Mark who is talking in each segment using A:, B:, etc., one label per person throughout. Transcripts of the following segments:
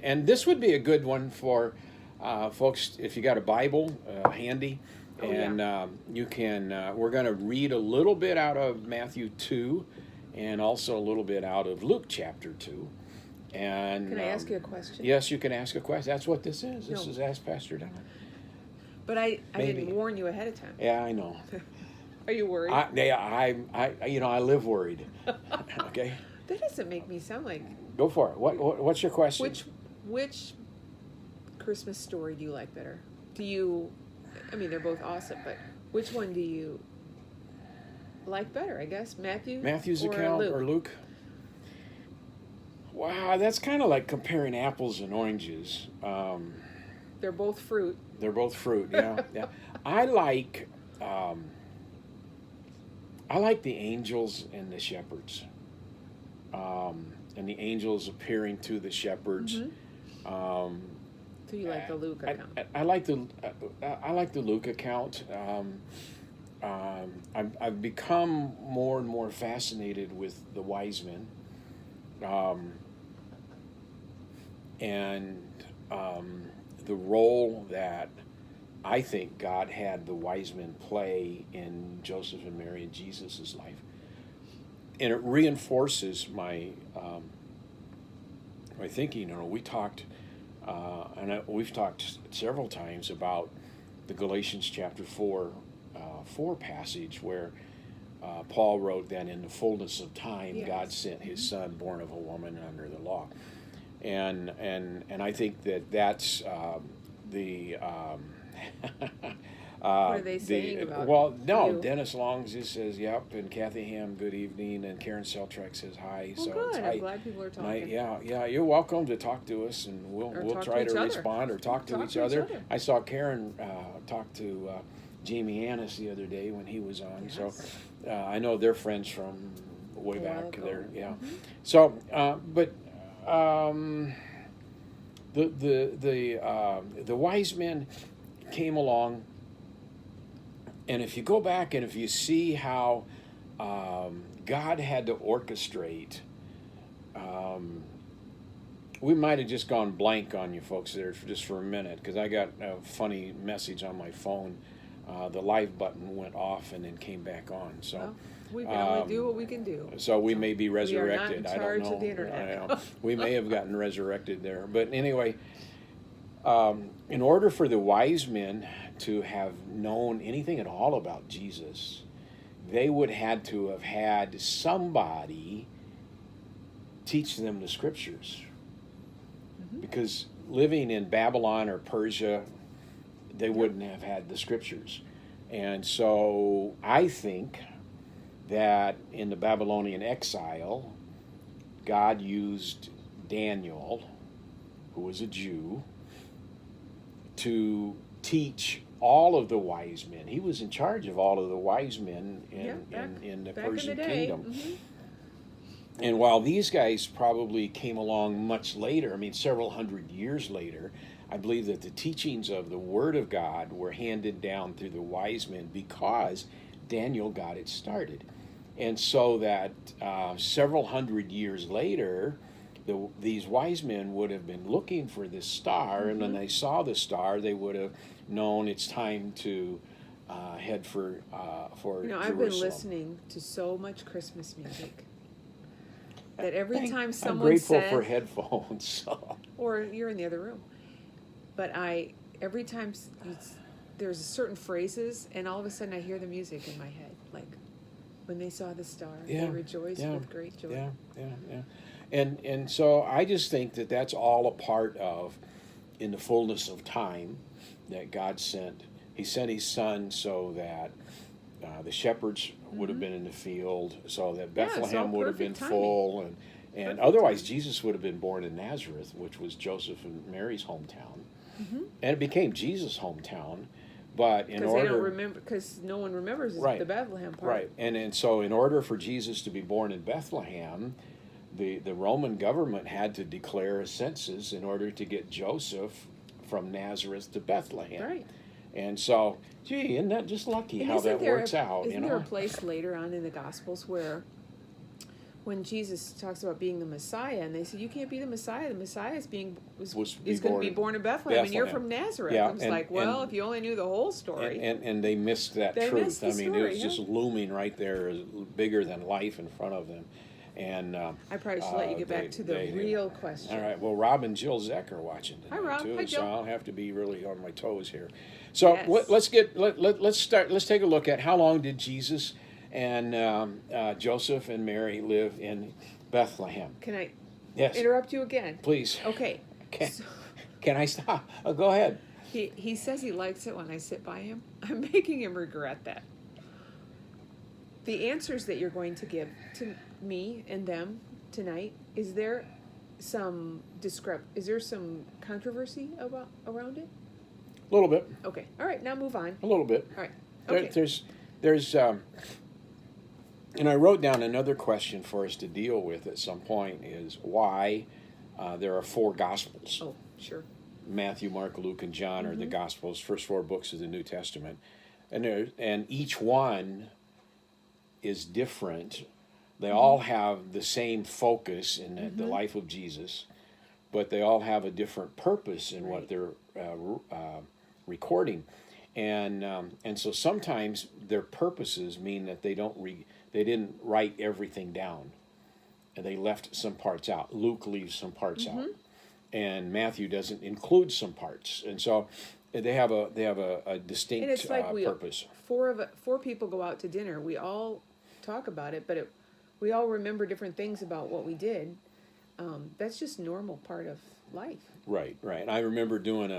A: and this would be a good one for folks if you got a Bible handy.
B: Oh,
A: And you can, we're going to read a little bit out of Matthew 2 and also a little bit out of Luke chapter 2. And
B: can I ask you a question?
A: Yes, you can ask a question. That's what this is. This
B: No.
A: is Ask Pastor Don.
B: But I
A: Maybe.
B: didn't warn you ahead of time.
A: Yeah, I know.
B: Are you worried?
A: I live worried. Okay,
B: That doesn't make me sound like.
A: go for it. What's your question?
B: Which Christmas story do you like better? Do you? I mean, they're both awesome, but which one do you like better? I guess Matthew's
A: account
B: Luke?
A: or Luke? Wow, that's kind of like comparing apples and oranges.
B: They're both fruit.
A: They're both fruit. Yeah, yeah. I like the angels and the shepherds, and the angels appearing to the shepherds.
B: Mm-hmm. So you like the Luke account?
A: I like the Luke account. I've become more and more fascinated with the wise men, and the role that I think God had the wise men play in Joseph and Mary and Jesus' life, and it reinforces my my thinking. You know, we talked. We've talked several times about the Galatians chapter 4 passage where Paul wrote that in the fullness of time,
B: yes,
A: God sent his son born of a woman under the law. And I think that's the...
B: what are they saying about
A: Well, no,
B: you?
A: Dennis Longs just says, yep, and Kathy Ham, good evening, and Karen Seltrek says hi.
B: Well,
A: so
B: good.
A: it's
B: I'm
A: hi.
B: glad people are talking.
A: Yeah, you're welcome to talk to us, and we'll
B: talk
A: try
B: to
A: to
B: each other.
A: respond or talk to each other. I saw Karen talk to Jamie Annis the other day when he was on,
B: Yes.
A: so I know they're friends from way
B: A while
A: back
B: ago.
A: there. Yeah,
B: Mm-hmm.
A: so but the wise men came along. And if you go back and if you see how God had to orchestrate, we might have just gone blank on you folks there just for a minute, because I got a funny message on my phone. The live button went off and then came back on. So
B: Well, we can only do what we can do.
A: So we may be resurrected.
B: We are not in charge
A: I don't know.
B: of the internet.
A: We may have gotten resurrected there. But anyway, in order for the wise men to have known anything at all about Jesus, they would have to have had somebody teach them the scriptures.
B: Mm-hmm.
A: Because living in Babylon or Persia, they wouldn't have had the scriptures. And so I think that in the Babylonian exile, God used Daniel, who was a Jew, to teach all of the wise men. He was in charge of all of the wise men in the Persian kingdom.
B: Mm-hmm.
A: And while these guys probably came along much later, I mean several hundred years later, I believe that the teachings of the Word of God were handed down through the wise men because Daniel got it started. And so that several hundred years later, these wise men would have been looking for this star,
B: Mm-hmm.
A: and when they saw the star, they would have known it's time to head for Jerusalem.
B: I've been listening to so much Christmas music that every time
A: I'm
B: someone
A: grateful
B: says,
A: for headphones. So.
B: or you're in the other room, but every time there's certain phrases, and all of a sudden I hear the music in my head, like when they saw the star, they rejoiced with great joy.
A: Yeah. And so I just think that that's all a part of, in the fullness of time, that God sent. He sent his son so that the shepherds would have been in the field, so that Bethlehem would have been full, and otherwise Jesus would have been born in Nazareth, which was Joseph and Mary's hometown.
B: Mm-hmm.
A: And it became Jesus' hometown. But in order,
B: they don't remember, because no one remembers the Bethlehem part.
A: Right, and so in order for Jesus to be born in Bethlehem, the Roman government had to declare a census in order to get Joseph from Nazareth to Bethlehem.
B: Right.
A: And so, gee, isn't that just lucky how that works out?
B: Isn't there a place later on in the Gospels where when Jesus talks about being the Messiah, and they said, you can't be the Messiah. The Messiah is going to be born in Bethlehem, and you're from Nazareth.
A: Yeah,
B: I was like, well, if you only knew the whole story.
A: And they missed that
B: They
A: truth.
B: missed the
A: It
B: story,
A: was just looming right there, as bigger than life in front of them. And
B: I probably should let you get back to the real question.
A: All right. Well, Rob and Jill Zeck are watching tonight.
B: Hi, Rob.
A: Too,
B: Hi, Jill.
A: so I'll have to be really on my toes here. So
B: Yes.
A: let's take a look at how long did Jesus and Joseph and Mary live in Bethlehem.
B: Can I
A: Yes.
B: interrupt you again?
A: Please.
B: Okay.
A: Can I stop? Oh, go ahead.
B: He says he likes it when I sit by him. I'm making him regret that. The answers that you're going to give to me and them tonight, is there some controversy around it?
A: A little bit.
B: Okay. All right. Now move on.
A: A little bit.
B: All right. Okay.
A: There's and I wrote down another question for us to deal with at some point is why there are 4 Gospels.
B: Oh, sure.
A: Matthew, Mark, Luke, and John are the Gospels, first 4 books of the New Testament, and each one is different. They all have the same focus in the life of Jesus, but they all have a different purpose in what they're recording, and so sometimes their purposes mean that they didn't write everything down, and they left some parts out. Luke leaves some parts out, and Matthew doesn't include some parts, and so they have a distinct
B: And it's like
A: purpose.
B: 4 people go out to dinner. We all talk about it, but we all remember different things about what we did. That's just normal part of life.
A: Right. I remember doing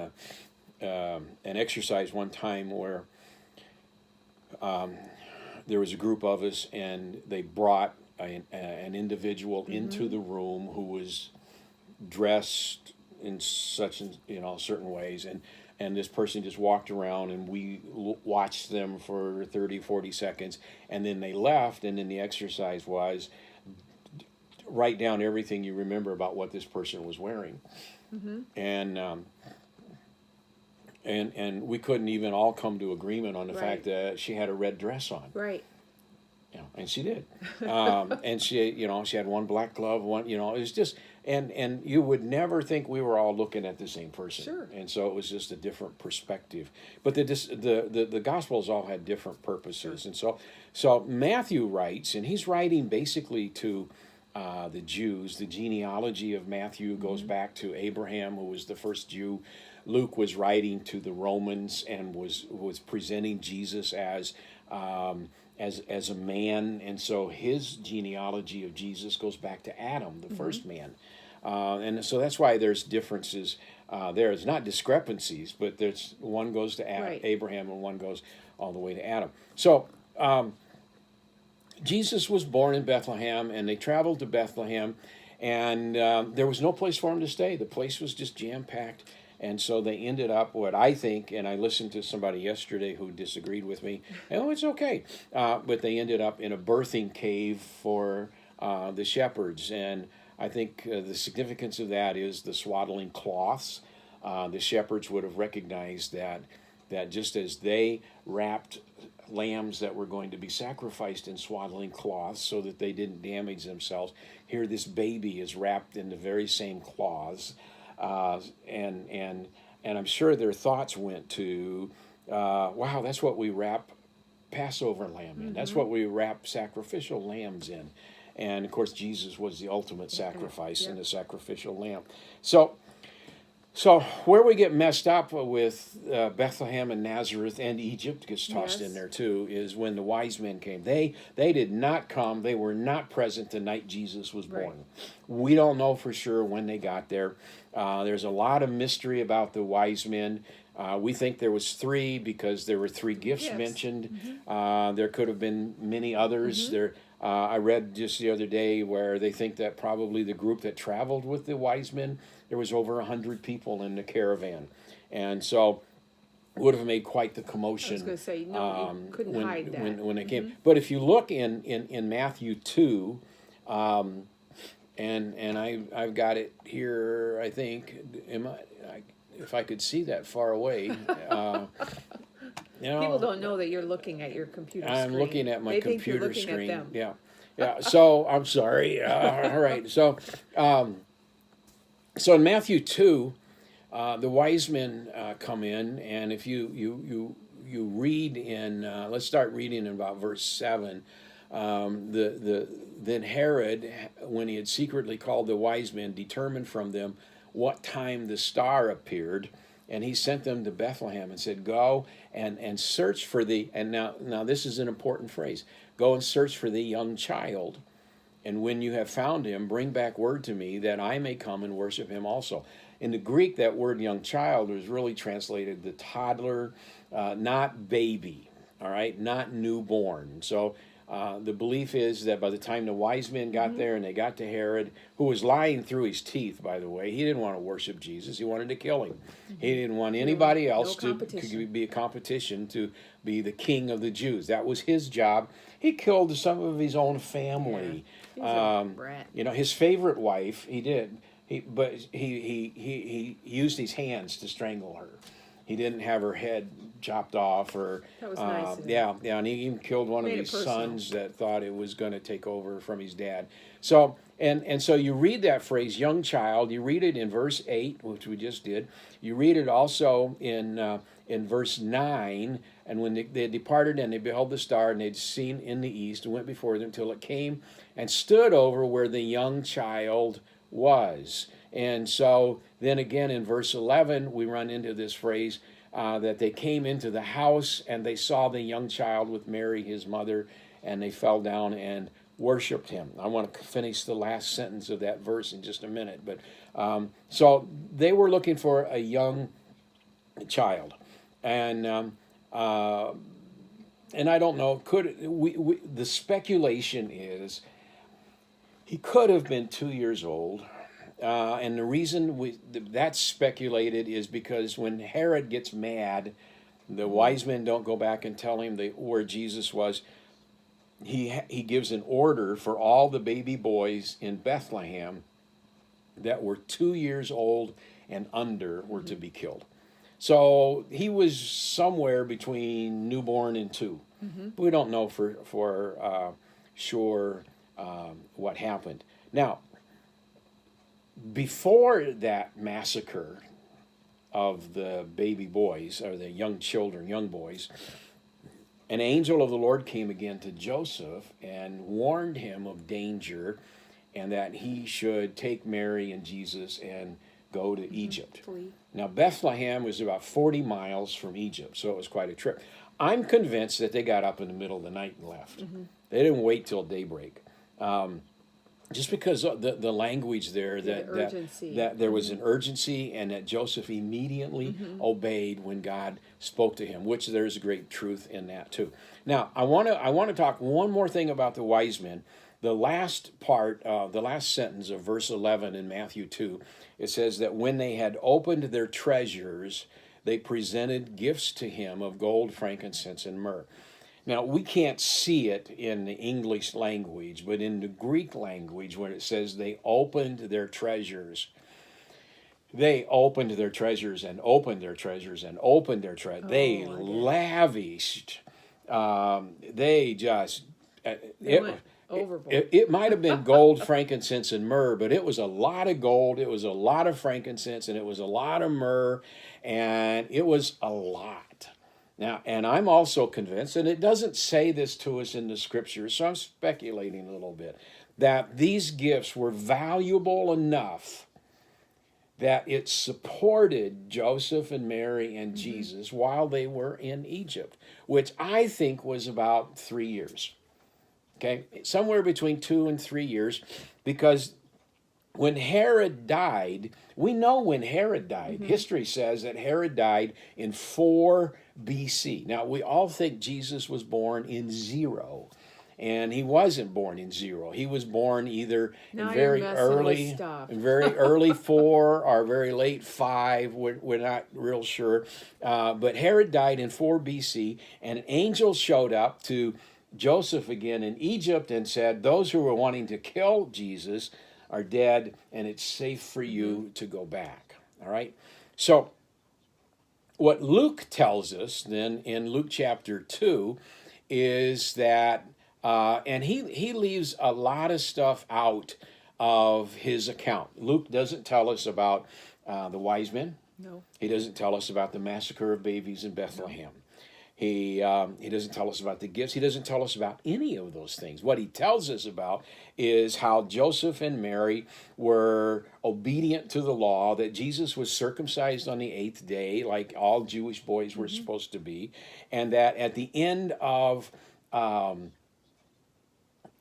A: an exercise one time where there was a group of us, and they brought an individual into the room who was dressed in certain ways, and this person just walked around, and we watched them for 30, 40 seconds, and then they left, and then the exercise was write down everything you remember about what this person was wearing. And we couldn't even all come to agreement on the fact that she had a red dress on.
B: Right.
A: And she did. And she had one black glove, it was just, and you would never think we were all looking at the same person.
B: Sure.
A: And so it was just a different perspective. But the Gospels all had different purposes. And so Matthew writes, and he's writing basically to the Jews. The genealogy of Matthew goes back to Abraham, who was the first Jew. Luke was writing to the Romans and was presenting Jesus as a man, and so his genealogy of Jesus goes back to Adam, the first man, and so that's why there's differences. There's not discrepancies, but there's one goes to Abraham and one goes all the way to Adam. So Jesus was born in Bethlehem, and they traveled to Bethlehem, and there was no place for him to stay. The place was just jam-packed. And so they ended up, what I think, and I listened to somebody yesterday who disagreed with me, and it's okay, but they ended up in a birthing cave for the shepherds. And I think the significance of that is the swaddling cloths. The shepherds would have recognized that just as they wrapped lambs that were going to be sacrificed in swaddling cloths so that they didn't damage themselves, here this baby is wrapped in the very same cloths. And I'm sure their thoughts went to, wow, that's what we wrap Passover lamb in. That's what we wrap sacrificial lambs in. And of course, Jesus was the ultimate sacrifice and the sacrificial lamb. So where we get messed up with Bethlehem and Nazareth and Egypt gets tossed in there too is when the wise men came. They did not come. They were not present the night Jesus was born. We don't know for sure when they got there. There's a lot of mystery about the wise men. We think there was 3 because there were 3 gifts mentioned. There could have been many others. I read just the other day where they think that probably the group that traveled with the wise men, there was over 100 people in the caravan. And so would have made quite the commotion. I was
B: going to say, no, you couldn't hide that.
A: When it came. But if you look in Matthew 2, and I've got it here, I think, if I could see that far away.
B: People don't know that you're looking at your computer screen.
A: I'm looking at my
B: computer
A: screen.
B: At them.
A: Yeah. Yeah. So I'm sorry. All right. So in Matthew 2, the wise men come in, and if you read in, let's start reading in about verse 7. Then Herod, when he had secretly called the wise men, determined from them what time the star appeared, and he sent them to Bethlehem and said, "Go and search for the," and now this is an important phrase, "Go and search for the young child. And when you have found him, bring back word to me that I may come and worship him also." In the Greek, that word young child was really translated the toddler, not baby, all right, not newborn. So the belief is that by the time the wise men got there and they got to Herod, who was lying through his teeth, by the way, he didn't want to worship Jesus. He wanted to kill him. He didn't want anybody else to be a competition to be the king of the Jews. That was his job. He killed some of his own family. His favorite wife, he did. He used his hands to strangle her. He didn't have her head chopped off, or
B: that was nice.
A: And he even killed one of his sons that thought it was going to take over from his dad. So so you read that phrase, young child. You read it in verse 8, which we just did. You read it also in verse 9. And when they departed and they beheld the star, and they'd seen in the east, and went before them till it came and stood over where the young child was. And so then again in verse 11, we run into this phrase that they came into the house and they saw the young child with Mary, his mother, and they fell down and worshiped him. I want to finish the last sentence of that verse in just a minute. But so they were looking for a young child. And I don't know, the speculation is he could have been 2 years old. And the reason that's speculated is because when Herod gets mad, the wise men don't go back and tell him where Jesus was. He gives an order for all the baby boys in Bethlehem that were 2 years old and under were to be killed. So he was somewhere between newborn and 2. We don't know for sure what happened. Now, before that massacre of the baby boys, or the young boys, an angel of the Lord came again to Joseph and warned him of danger, and that he should take Mary and Jesus and go to Egypt. Now, Bethlehem was about 40 miles from Egypt, so it was quite a trip. I'm convinced that they got up in the middle of the night and left. They didn't wait till daybreak. Just because of the language there, that there was an urgency, and that Joseph immediately obeyed when God spoke to him, which there's a great truth in that too. Now, I want to talk one more thing about the wise men. The last part, the last sentence of verse 11 in Matthew 2, it says that when they had opened their treasures, they presented gifts to him of gold, frankincense, and myrrh. Now, we can't see it in the English language, but in the Greek language, when it says they opened their treasures, they opened their treasures and opened their treasures and opened their treasures. They lavished. They just... It might have been gold, frankincense, and myrrh, but it was a lot of gold, it was a lot of frankincense, and it was a lot of myrrh, and it was a lot. Now, and I'm also convinced, and it doesn't say this to us in the scriptures, so I'm speculating a little bit, that these gifts were valuable enough that it supported Joseph and Mary and Jesus while they were in Egypt, which I think was about 3 years. Okay, somewhere between 2 and 3 years, because when Herod died, we know when Herod died. History says that Herod died in 4 BC. Now, we all think Jesus was born in 0, and he wasn't born in 0. He was born either in very early 4 or very late 5. We're not real sure. But Herod died in 4 BC, and an angel showed up to Joseph again in Egypt and said, those who were wanting to kill Jesus are dead, and it's safe for you to go back. All right? So what Luke tells us then in Luke chapter 2 is that And he leaves a lot of stuff out of his account. Luke doesn't tell us about the wise men.
B: No.
A: He doesn't tell us about the massacre of babies in Bethlehem. He doesn't tell us about the gifts. He doesn't tell us about any of those things. What he tells us about is how Joseph and Mary were obedient to the law, that Jesus was circumcised on the 8th day, like all Jewish boys were supposed to be, and that at the end of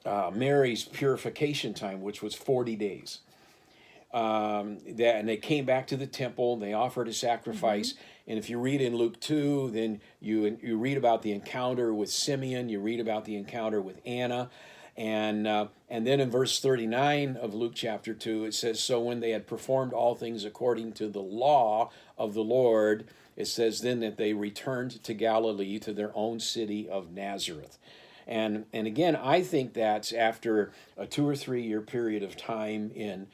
A: Mary's purification time, which was 40 days, and they came back to the temple, and they offered a sacrifice. And if you read in Luke 2, then you read about the encounter with Simeon, you read about the encounter with Anna, and then in verse 39 of Luke chapter 2, it says, so when they had performed all things according to the law of the Lord, it says then that they returned to Galilee, to their own city of Nazareth. And again, I think that's after a 2 or 3 year period of time in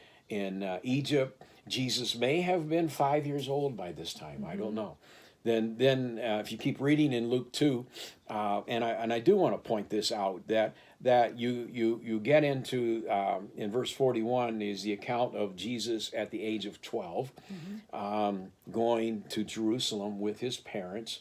A: Egypt. Jesus may have been 5 years old by this time. I don't know. Then if you keep reading in Luke 2, and I do want to point this out, that you get into in verse 41 is the account of Jesus at the age of 12, going to Jerusalem with his parents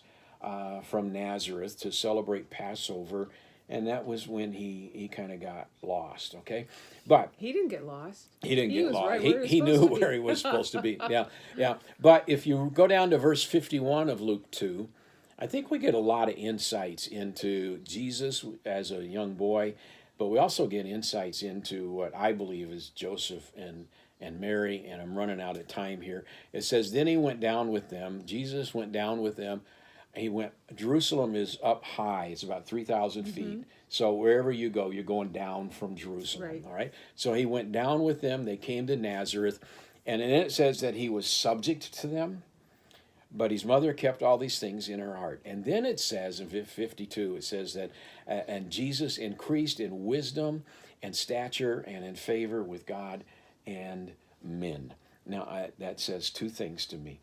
A: from Nazareth to celebrate Passover. And that was when he kind of got lost, okay? But
B: he didn't get lost.
A: He didn't get lost.
B: Right
A: He knew where he was supposed to be. Yeah. But if you go down to verse 51 of Luke 2, I think we get a lot of insights into Jesus as a young boy, but we also get insights into what I believe is Joseph and Mary, and I'm running out of time here. It says, then he went down with them. Jesus went down with them. Jerusalem is up high. It's about 3,000 feet. So wherever you go, you're going down from Jerusalem.
B: Right.
A: All right. So he went down with them. They came to Nazareth. And then it says that he was subject to them, but his mother kept all these things in her heart. And then it says in 52, it says that, and Jesus increased in wisdom and stature and in favor with God and men. Now, that says two things to me.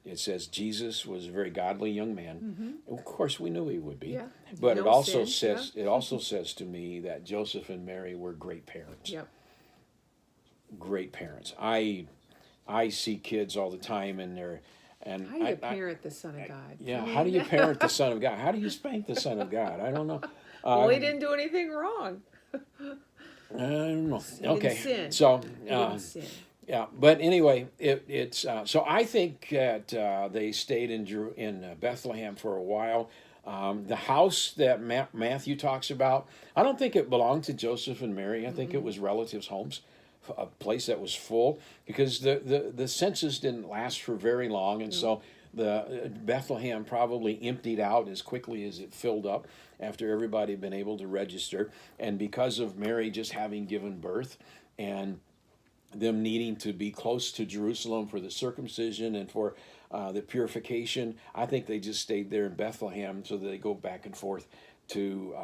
A: It says Jesus was a very godly young man. Of course, we knew he would be.
B: Yeah.
A: But
B: No
A: it also
B: sin.
A: says it also says to me that Joseph and Mary were great parents.
B: Yep.
A: Great parents. I see kids all the time, and they're and
B: How do you parent the Son of God?
A: Yeah. How do you parent the Son of God? How do you spank the Son of God? I don't know.
B: Well, he didn't do anything wrong.
A: I don't know.
B: He
A: Okay.
B: didn't sin.
A: So.
B: He didn't sin.
A: Yeah, but anyway, it's so I think that they stayed in Bethlehem for a while. The house that Matthew talks about, I don't think it belonged to Joseph and Mary. I think it was relatives' homes, a place that was full, because the census didn't last for very long, and so the Bethlehem probably emptied out as quickly as it filled up after everybody had been able to register, and because of Mary just having given birth and them needing to be close to Jerusalem for the circumcision and for the purification, I think they just stayed there in Bethlehem so that they go back and forth to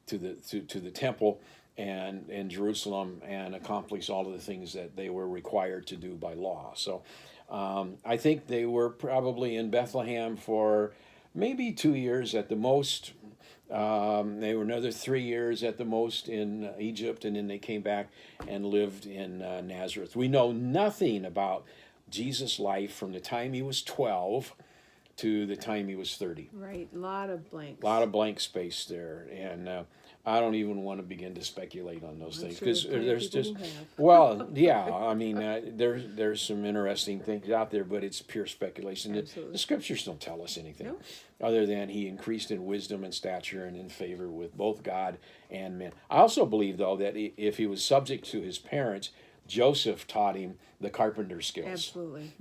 A: the temple and Jerusalem and accomplish all of the things that they were required to do by law. So I think they were probably in Bethlehem for maybe 2 years at the most. They were another 3 years at the most in Egypt, and then they came back and lived in Nazareth. We know nothing about Jesus' life from the time he was 12 to the time he was 30.
B: Right, a lot of blanks.
A: A lot of blank space there, and I don't even want to begin to speculate on those things because there's just well, yeah. I mean, there's some interesting things out there, but it's pure speculation. The scriptures don't tell us anything other than he increased in wisdom and stature and in favor with both God and men. I also believe, though, that if he was subject to his parents, Joseph taught him the carpenter skills.
B: Absolutely.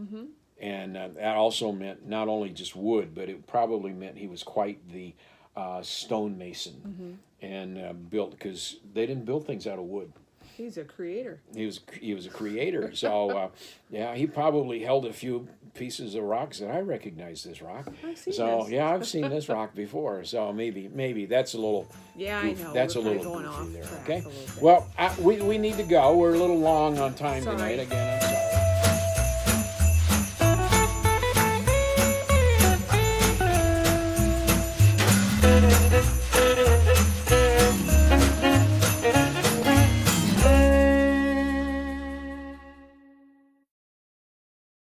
A: And that also meant not only just wood, but it probably meant he was quite the stonemason and built, because they didn't build things out of wood.
B: He's a creator.
A: He was a creator. So yeah, he probably held a few pieces of rocks that I recognize this rock.
B: I've seen
A: so
B: this.
A: yeah, I've seen this rock before. So maybe that's a little.
B: Yeah, I know.
A: That's
B: We're
A: a little
B: going
A: goofy
B: off
A: there.
B: track
A: Okay.
B: a little bit.
A: Well, we need to go. We're a little long on time
B: Sorry.
A: tonight. Again.